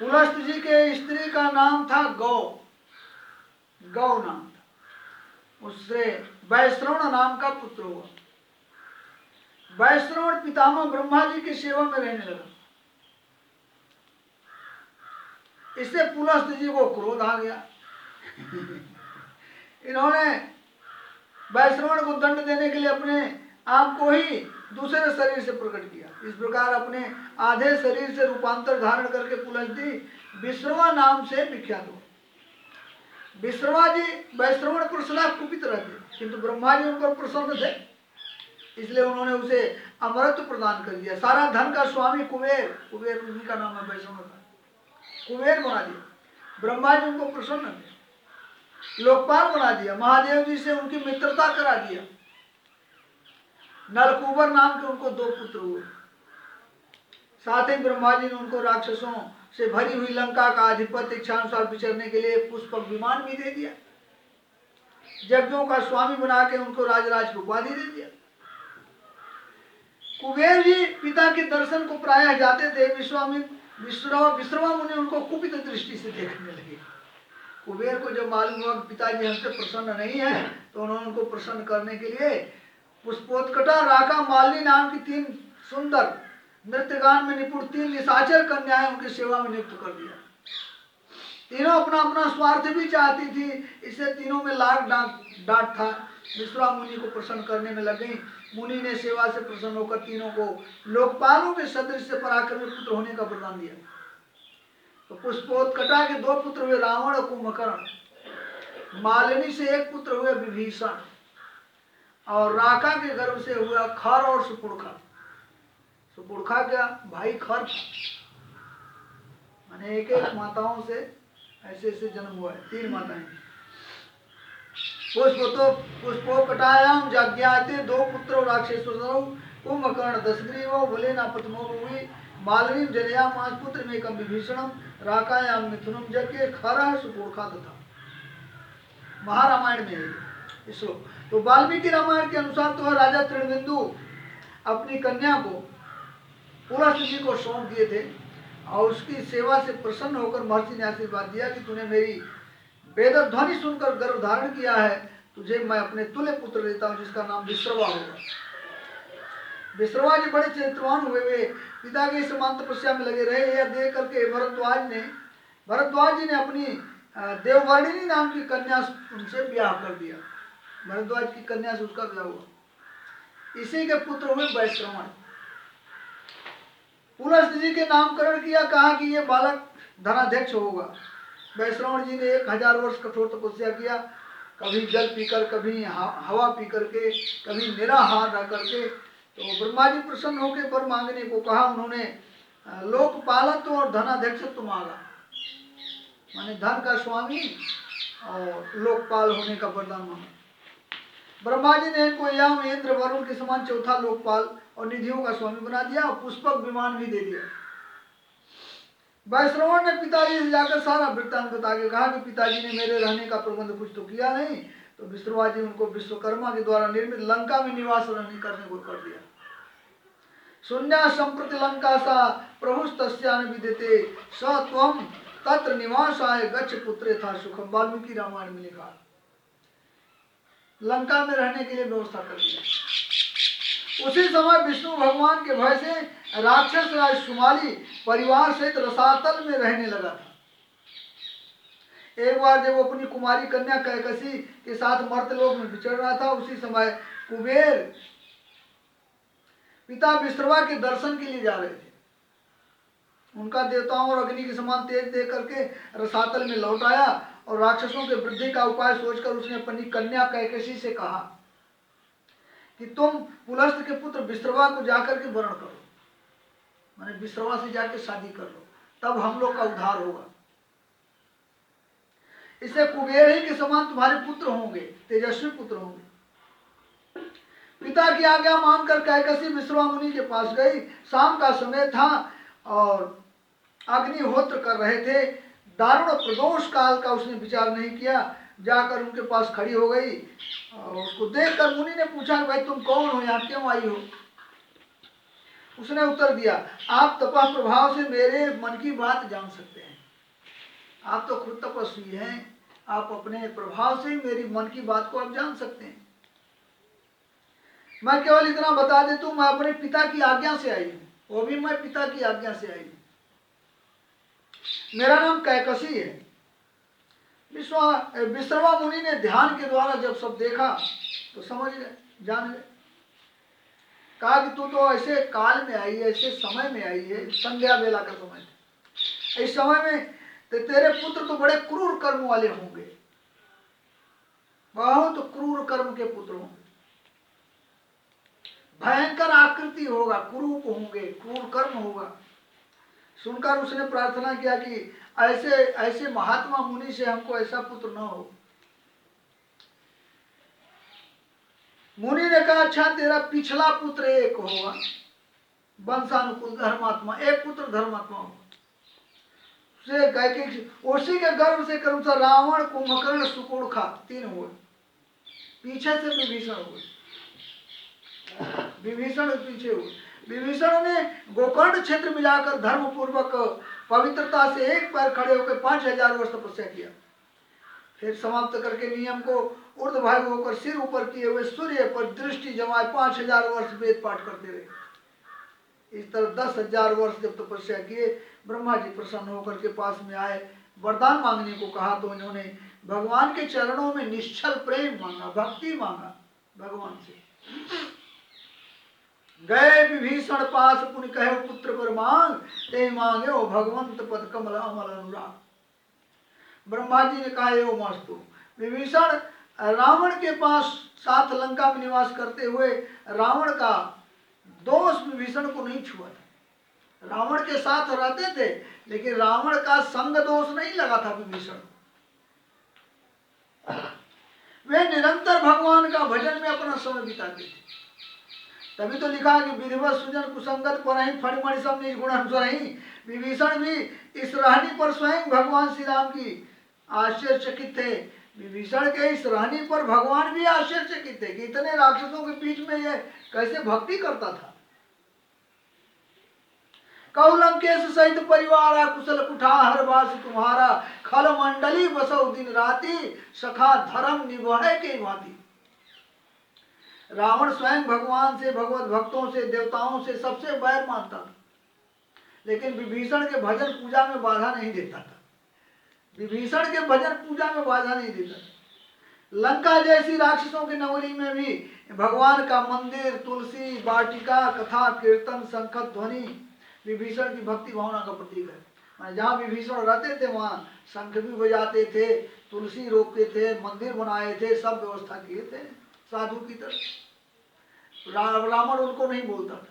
पुलस्त जी के स्त्री का नाम था गौ, गौ नाम था। उससे वैश्रवण नाम का पुत्र हुआ। वैश्रवण पितामह ब्रह्मा जी की सेवा में रहने लगा। इससे पुलस्त जी को क्रोध आ गया। इन्होंने वैश्रवण को दंड देने के लिए अपने आप को ही दूसरे शरीर से प्रकट किया। इस प्रकार अपने आधे शरीर से रूपांतर धारण करके पुलस्त जी विश्रवा नाम से विख्यात हुए। विश्रवा जी वैश्रवण पुरुष कुपित रहते, किंतु ब्रह्मा जी उन पर प्रसन्न थे, इसलिए उन्होंने उसे अमरत्व प्रदान कर दिया। सारा धन का स्वामी कुबेर, कुबेर उन्हीं का नाम है, वैश्रवण का कुबेर बना दिया। ब्रह्मा जी उनको प्रसन्न थे, लोकपाल बना दिया। महादेव जी से उनकी मित्रता करा दिया। नलकुबर नाम के उनको 2 पुत्र हुए। साथ ही ब्रह्मा जी ने उनको राक्षसों से भरी हुई लंका का आधिपत्य इच्छानुसार विचरने के लिए पुष्पक विमान भी दे दिया। यज्ञों का स्वामी बना के उनको राजराज की उपाधि दे दिया। कुबेर जी पिता के दर्शन को प्रायः जाते थे। विश्रवा मुनि उनको कुपित दृष्टि से देखने लगे। कुबेर को जब मालूम हुआ पिताजी हमसे प्रसन्न नहीं है, तो उन्होंने उनको प्रसन्न करने के लिए पुष्पोत्कटा, राका, मालिनी नाम की 3 सुंदर नृत्यगान में निपुण 3 निशाचर कन्याएं उनकी सेवा में नियुक्त कर दिया। तीनों अपना अपना स्वार्थ भी चाहती थी, इससे तीनों में लाग डांट था। विश्वा मुनि को प्रसन्न करने में लग गई। मुनि ने सेवा से प्रसन्न होकर तीनों को लोकपालों के सदृश से पराक्रमी पुत्र होने का वरदान दिया। तो पुष्पोत्कटा के 2 पुत्र हुए, रावण और कुंभकर्ण। मालिनी से 1 पुत्र हुए, विभीषण। और राका के गर्भ से हुआ खर और सुपुड़खा। सुपुड़खा क्या भाई खर, माने एक माताओं से ऐसे ऐसे जन्म हुआ है, 3 माताएं। पुष्पोत्कटायाम जाज्ञाते 2 पुत्र राक्षसो कुंभकर्ण दशग्रीवो भलेना प्रथमो भुवि मालिनी जनयामास पुत्र में कम विभीषणम राकायाम मिथुनम जज्ञे खरः सुपुड़खा तथा। महारामायण में है श्लोक। तो वाल्मीकि रामायण के अनुसार तो राजा तृणबिंदु अपनी कन्या को पुलस्त जी को सौंप दिए थे और उसकी सेवा से प्रसन्न होकर महर्षि ने आशीर्वाद दिया कि तूने मेरी वेद ध्वनि सुनकर गर्भ धारण किया है, तुझे मैं अपने तुल्य पुत्र देता हूँ जिसका नाम विश्रवा होगा। विश्रवा जी बड़े चरित्रवान हुए, वे पिता के समान तपस्या में लगे रहे। यह देख करके भरद्वाज जी ने अपनी देववर्णिनी नाम की कन्या उनसे ब्याह कर दिया। भरद्वाज की कन्या से उसका ब्याह हुआ। इसी के पुत्र हुए वैश्रवण। पुलस्त जी के नामकरण किया, कहा कि ये बालक धनाध्यक्ष होगा। वैश्रवण जी ने 1000 वर्ष कठोर तपस्या किया, कभी जल पीकर, कभी हवा पी करके, कभी निराहार रह करके। तो ब्रह्मा जी प्रसन्न होकर वर मांगने को कहा। उन्होंने लोकपालत्व और धनाध्यक्षत्व मांगा, माने धन का स्वामी और लोकपाल होने का वरदान मांगा। ब्रह्मा जी ने इनको यम, इंद्र, वरुण के समान चौथा लोकपाल और निधियों का स्वामी बना दिया और पुष्पक विमान भी दे दिया। वैश्रवण ने पिताजी से जाकर सारा वृत्तांत बता के कहा कि पिताजी ने मेरे रहने का प्रबंध कुछ तो किया नहीं। तो विश्रवा जी उनको विश्वकर्मा के द्वारा निर्मित लंका में निवास रहने करने को कर दिया। शून्या संप्रति लंका सा प्रभु तस्यान विद्यते स त्वं तत्र निवासाय गच्छ पुत्रे था सुखम। वाल्मीकि रामायण में लिखा, लंका में रहने के लिए व्यवस्था कर दिया। उसी समय विष्णु भगवान के भय से राक्षस राज सुमाली परिवार सहित रसातल में रहने लगा था। एक बार जब वो अपनी कुमारी कन्या कैकसी के साथ मर्तलोक में विचर रहा था, उसी समय कुबेर पिता विश्रवा के दर्शन के लिए जा रहे थे। उनका देवताओं और अग्नि के समान तेज देख करके रसातल में लौट आया और राक्षसों के वृद्धि का उपाय सोचकर उसने अपनी कन्या कैकसी से कहा कि तुम पुलस्त के पुत्र विश्रवा को जाकर के वर्ण करो, माने विश्रवा से जाकर शादी कर लो, तब हम लोग का उद्धार होगा। इससे कुबेर ही के समान तुम्हारे पुत्र होंगे, तेजस्वी पुत्र होंगे। पिता की आज्ञा मानकर कैकसी विश्रवा मुनि के पास गई। शाम का समय था और अग्निहोत्र कर रहे थे। दारुण प्रदोष काल का उसने विचार नहीं किया, जाकर उनके पास खड़ी हो गई और उसको देखकर मुनि ने पूछा, भाई तुम कौन हो, यहाँ क्यों आई हो? उसने उत्तर दिया, आप तपः प्रभाव से मेरे मन की बात जान सकते हैं। आप तो खुद तपस्वी हैं, आप अपने प्रभाव से ही मेरी मन की बात को आप जान सकते हैं। मैं केवल इतना बता देता हूं, मैं अपने पिता की आज्ञा से आई हूं, वो भी मैं पिता की आज्ञा से आई हूं। मेरा नाम कैकसी है। विश्रवा मुनि ने ध्यान के द्वारा जब सब देखा तो समझ गए, जान गए। कहा कि तू तो ऐसे काल में आई है, ऐसे समय में आई है, संध्या बेला का समय था, इस समय में तेरे पुत्र तो बड़े क्रूर कर्म वाले होंगे, बहुत क्रूर कर्म के पुत्र होंगे, भयंकर आकृति होगा, कुरूप होंगे, क्रूर कर्म होगा। सुनकर उसने प्रार्थना किया कि ऐसे ऐसे महात्मा मुनि से हमको ऐसा पुत्र न हो। मुनि ने कहा, अच्छा तेरा पिछला पुत्र एक होगा, वंशानुकूल धर्मात्मा, एक पुत्र धर्मात्मा होगा। उसी के गर्भ से क्रमशः रावण, कुंभकर्ण, सुकोड़खा 3 हुए, पीछे से विभीषण हुए, विभीषण पीछे हुए। विभीषण ने गोकर्ण क्षेत्र मिलाकर धर्म पूर्वक पवित्रता से एक पैर खड़े होकर 5000 वर्ष तपस्या किया। फिर समाप्त करके नियम को ऊर्ध्वभाग होकर सिर ऊपर किए हुए सूर्य पर दृष्टि जमाए 5000 वर्ष वेद पाठ करते रहे। इस तरह 10,000 वर्ष जब तपस्या किए, ब्रह्मा जी प्रसन्न होकर के पास में आए, वरदान मांगने को कहा तो इन्होंने भगवान के चरणों में निश्चल प्रेम मांगा, भक्ति मांगा भगवान से। गए विभीषण पास पुनि कहे पुत्र पर मांग, ते मांगे हो भगवंत पद कमल अमल अनुराग। ब्रह्मा जी ने कहा एवं मस्तु। विभीषण रावण के पास साथ लंका में निवास करते हुए रावण का दोष विभीषण को नहीं छुआ था। रावण के साथ रहते थे लेकिन रावण का संग दोष नहीं लगा था विभीषण। वे निरंतर भगवान का भजन में अपना समय बिताते थे। तभी तो लिखा कि विधिवत सुजन कुसंगत पर ही फणिमणि सब निर्गुण अनुसार ही। विभीषण भी इस रहनी पर स्वयं भगवान श्री राम की आश्चर्यचकित थे। विभीषण के इस रहनी पर भगवान भी आश्चर्यचकित थे कि इतने राक्षसों के बीच में ये कैसे भक्ति करता था। कौलंकेश सहित परिवार कुशल कुठार वास तुम्हारा, खल मंडली बसौ दिन राति, सखा धर्म निभाए के भांति। रावण स्वयं भगवान से, भगवत भक्तों से, देवताओं से सबसे बैर मानता था, लेकिन विभीषण के भजन पूजा में बाधा नहीं देता था। विभीषण के भजन पूजा में बाधा नहीं देता था। लंका जैसी राक्षसों की नगरी में भी भगवान का मंदिर, तुलसी, वाटिका, कथा, कीर्तन, शंख ध्वनि विभीषण की भक्ति भावना का प्रतीक है। जहाँ विभीषण रहते थे वहाँ शंख भी बजाते थे, तुलसी रोपते थे, मंदिर बनाए थे, सब व्यवस्था किए थे साधु की तरह। रावण उनको नहीं बोलता था।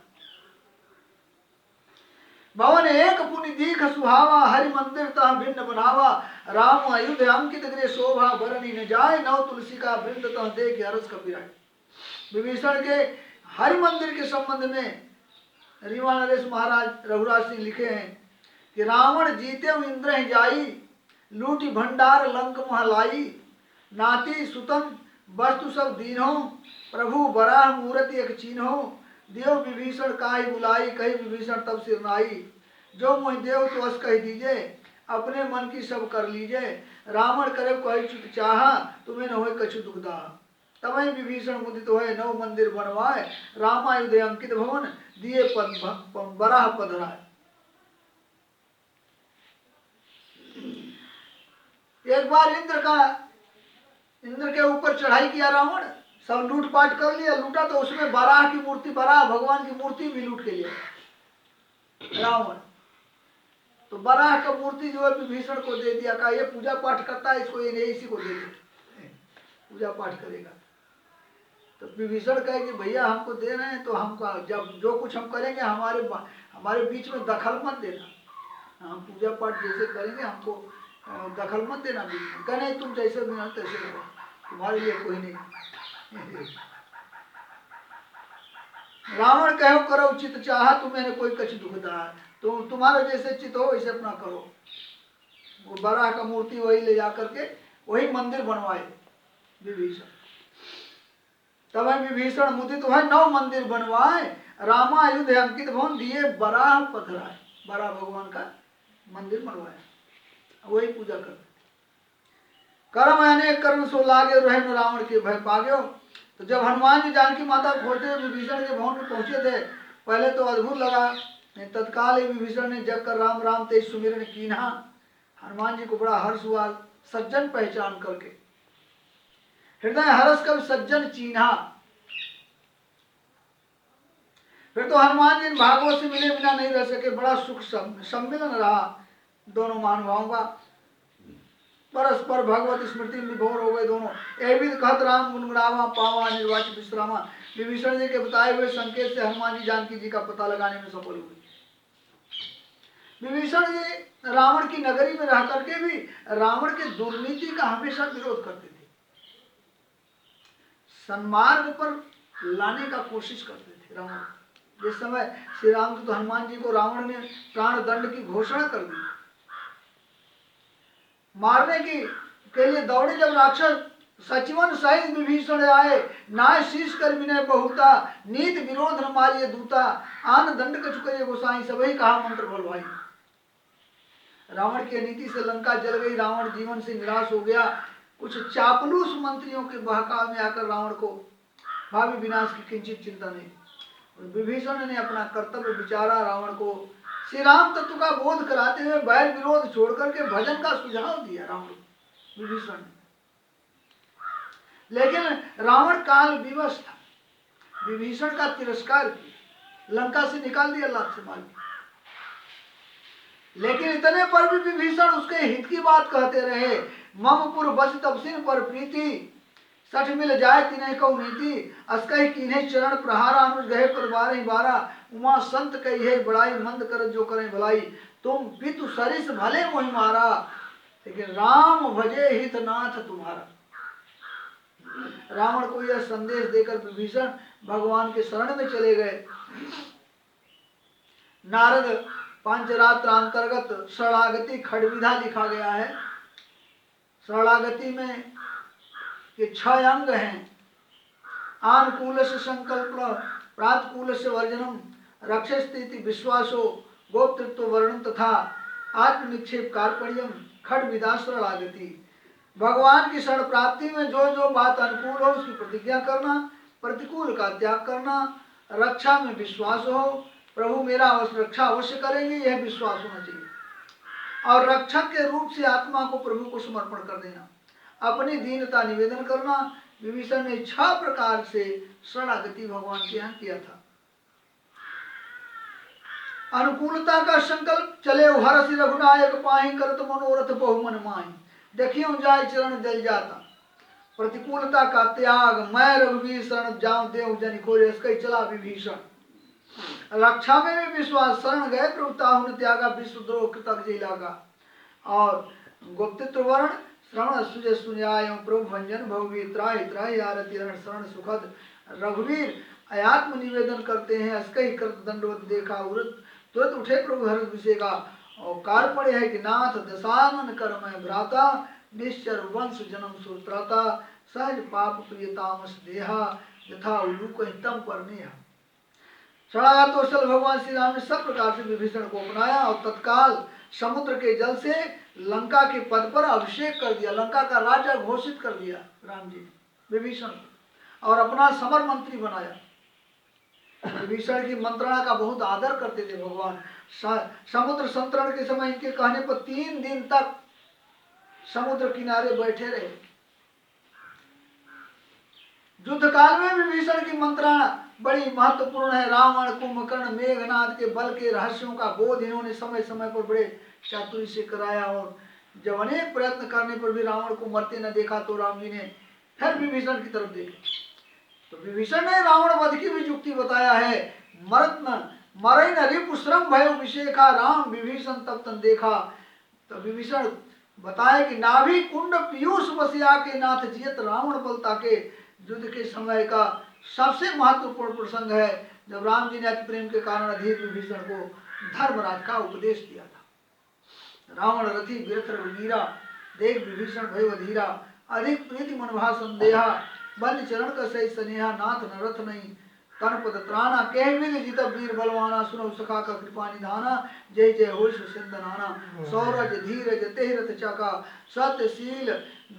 भवन एक पुनि दीख सुहावा, हरि मंदिर तह भिन्न बनावा, राम अयुध अंकित गृह शोभा, बरनी न जाय, नव तुलसी का वृंद तह देख हरस कपिराय। विभीषण के हरि मंदिर के संबंध में रीवा नरेश महाराज रघुराज सिंह लिखे हैं कि रावण जीते इंद्र जाई, लूटी भंडार लंक महलाई, नाती सुतन वस्तु सब दीनों, प्रभु बराह मूर्ति एक चीन्हो, देव विभीषण काहि बुलाई, कही विभीषण तब सिर नाई, जो मोहि देव तो अस कह दीजिए, अपने मन की सब कर लीजिए, रावण करे कही चुत चाहा, तुम्हें न होए कछु दुखदा। तबहि विभीषण मुदित होए, नव मंदिर बनवाए, रामायुध अंकित भवन, दिए पद बराह पधराए। एक बार इंद्र के ऊपर चढ़ाई किया रावण, सब लूटपाट कर लिया। लूटा तो उसमें बराह की मूर्ति, बराह भगवान की मूर्ति भी लूट के लिया रावण। तो बराह का मूर्ति जो है विभीषण को दे दिया, कहा ये पूजा पाठ करता है, इसको ये इसी को दे दे, पूजा पाठ करेगा। तो विभीषण कहे कि भैया हमको दे रहे हैं तो हमको जब जो कुछ हम करेंगे हमारे बीच में दखल मत देना, हम पूजा पाठ जैसे करेंगे हमको दखल मत देना बीच में। कह नहीं तुम जैसे भी तैसे करो, तुम्हारे लिए कोई नहीं। रावण कहो करो चित चाहा, तुम्हें कोई कछ दुखदा, तो तुम्हारा जैसे चित हो वैसे अपना करो। वो बराह का मूर्ति वही ले जा करके वही मंदिर बनवाए विभीषण। तब विभीषण मुदित है, नौ मंदिर बनवाए, रामायुध अंकित भवन दिए बराह पथराए, बराह भगवान का मंदिर बनवाया, वही पूजा करते। कर्म अनेक कर्म सो लागे रहे न रावण के भय पाग्यो। तो जब हनुमान जी जानकी माता खोजते हुए विभीषण के भवन में पहुंचे थे, पहले तो अद्भुत लगा, तत्काल ही विभीषण ने जग कर राम राम तेज सुमिरन कीन्हा। हनुमान जी को बड़ा हर्ष हुआ, सज्जन पहचान करके, हृदय हर्ष कर सज्जन चीन्हा। फिर तो हनुमान जी भागवत से मिले बिना नहीं रह सके, बड़ा सुख सम्मिलन रहा दोनों महानुभावों का, परस्पर भगवत स्मृति में विभोर हो गए दोनों। एवं कहत राम गुनगुनावा पावा निर्वाचित विश्रामा। विभीषण जी के बताए हुए संकेत से हनुमान जी जानकी जी का पता लगाने में सफल हुए। विभीषण जी रावण की नगरी में रह करके भी रावण के दुर्नीति का हमेशा विरोध करते थे, सन्मार्ग पर लाने का कोशिश करते थे रावण। जिस समय श्री राम तो हनुमान जी को रावण ने प्राण दंड की घोषणा कर दी, मारने के लिए दौड़े जब राक्षस, सचिवन सहित विभीषण आए, नाय शीश कर विनय बहुता, नीत विरोध न मारिए दूता, आन दंड क चुके गोसाई, सबही कहा मंत्र बोल भाई। रावण की नीति से लंका जल गई, रावण जीवन से निराश हो गया। कुछ चापलूस मंत्रियों के बहकाव में आकर रावण को भावी विनाश की किंचित चिंता नहीं। विभीषण ने अपना कर्तव्य विचारा, रावण को श्री राम तत्व का बोध कराते हुए बैर विरोध छोड़ करके भजन का सुझाव दिया रावण विभीषण ने। लेकिन रावण काल विवश था, विभीषण का तिरस्कार किया, लंका से निकाल दिया लात से मार। लेकिन इतने पर भी विभीषण उसके हित की बात कहते रहे। ममपुर बस तपसिन पर प्रीति, सठ मिल जाए तिन्हें कौ नीति, अस्कहि कीन्हे चरण प्रहारा, अनुज गहे पर बारह बारा, उमा संत कही है बड़ाई, मंद कर जो करें भलाई, तुम पितु सरिस भले मोहि मारा, लेकिन राम भजे हित नाथ तुम्हारा। रावण को यह संदेश देकर विभीषण भगवान के शरण में चले गए। नारद पंचरात्र अंतर्गत शरणागति खड़विधा लिखा गया है। शरणागति में ये 6 अंग हैं। आनुकूल से संकल्प, प्रातकूल से वर्जनम, रक्षस्थिति विश्वासो, गोप्तृत्व वर्णन तथा आत्मनिक्षेप कार्पण्यम, खड़विधा शरणागति। भगवान की शरण प्राप्ति में जो जो बात अनुकूल हो उसकी प्रतिज्ञा करना, प्रतिकूल का त्याग करना, रक्षा में विश्वास हो, प्रभु मेरा रक्षा अवश्य करेंगे यह विश्वास होना चाहिए, और रक्षक के रूप से आत्मा को प्रभु को समर्पण कर देना, अपनी दीनता निवेदन करना। विभीषण ने 6 प्रकार से शरणागति भगवान के यहाँ किया था। अनुकूलता का संकल्प, चले हरसि रघुनायक पाहि, करत मनोरथ बहुमन माहि, देखियो जाय चरण जल जाता। प्रतिकूलता का त्याग, मैं रघुवीर शरण जाऊं देव जन खोज, इसका चला विभीषण। रक्षा में भी विश्वास, शरण गए प्रभु ताहु न त्यागा, विश्वद्रोह कृतक जय लागा। और गोप्तृत्व वर्ण, श्रवण सुजय सुन्याय, प्रभु भंजन भववीर, त्राहि त्राहि आरति शरण सुखद। रघुवीर आत्म निवेदन करते हैं, अस्कहि कृत दंडवत देखा, तुरंत उठे प्रभु हर्ष विषेगा। और कार्पण्य है कि नाथ दशानन कर मैं भ्राता, निश्चर वंश जन्म सुत्राता, सहज पाप प्रिय तामस देहा, यथा उल्लूक तम पर नेहा। शरणागतोषल भगवान श्री राम ने सब प्रकार से विभीषण को अपनाया और तत्काल समुद्र के जल से लंका के पद पर अभिषेक कर दिया, लंका का राजा घोषित कर दिया राम जी विभीषण को, और अपना समर मंत्री बनाया। विभीषण की मंत्रणा का बहुत आदर करते थे भगवान। समुद्र संतरण के समय इनके कहने पर 3 दिन तक समुद्र किनारे बैठे रहे। युद्ध काल में विभीषण की मंत्रणा बड़ी महत्वपूर्ण है। रावण, कुंभकर्ण, मेघनाथ के बल के रहस्यों का बोध इन्होंने समय समय पर बड़े चातुर्य से कराया, और जब अनेक प्रयत्न करने पर भी रावण को मरते न देखा तो राम जी ने फिर विभीषण की तरफ देखा, तो विभीषण ने रावण वध की भी युक्ति बताया है। मरत न मरई न रिपु श्रम भयो विषेखा, राम विभीषण तब तन देखा। तो विभीषण बताए कि नाभि कुंड पीयूष बसिया के नाथ जियत, रावण बलता के युद्ध के समय का सबसे महत्वपूर्ण प्रसंग है जब राम जी ने अति प्रेम के कारण अधीर विभीषण को धर्मराज का उपदेश दिया था। रावण रथी व्यर्थ रघुवीरा, देख विभीषण भय अधीरा, अधिक प्रीति मनभा संदेहा, बन चरण का सही स्नेहा, नाथ न रथ नहीं तनपद त्राना कह विद जित वीर बलवाना सुनो सखा का कृपा निधाना जय जय हो सिंध नाना सौरज धीरज तेरथ चाका सत्यशील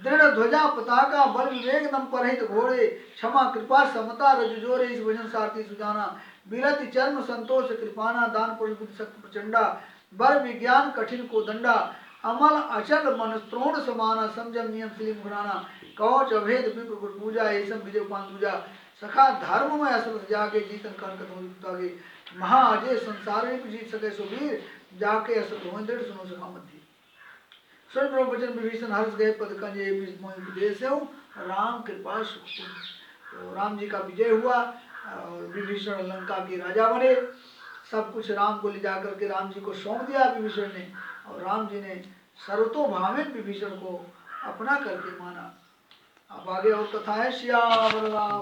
दृढ़ ध्वजा पताका बल विवेक दम परहित घोड़े क्षमा कृपा समता रज जोरे इस भजन सारथी सुजाना बिरति चर्म संतोष कृपाना दान पुरुष बुद्धि शक्ति प्रचंडा बर विज्ञान कठिन को दंडा अमल अचल मन त्रोण समाना संजम नियम सिलिम घुराना कवच अभेद विप्र गुर पूजा ऐसम विजय पान पूजा सखा धर्म में असल जाके जीतन कनक आगे महाअजय संसार में जीत सके सुबीर जाके असल हो दृढ़ सुनो सखा मध्य सुन ब्रह्म वचन विभीषण हर्ष गए पद कंजे उपदेश है राम कृपा सुख तो राम जी का विजय हुआ और विभीषण लंका के राजा बने सब कुछ राम को ले जाकर के राम जी को सौंप दिया विभीषण ने और राम जी ने सर्वतोभावेन विभीषण को अपना करके माना। अब आगे और कथा है श्याम राम।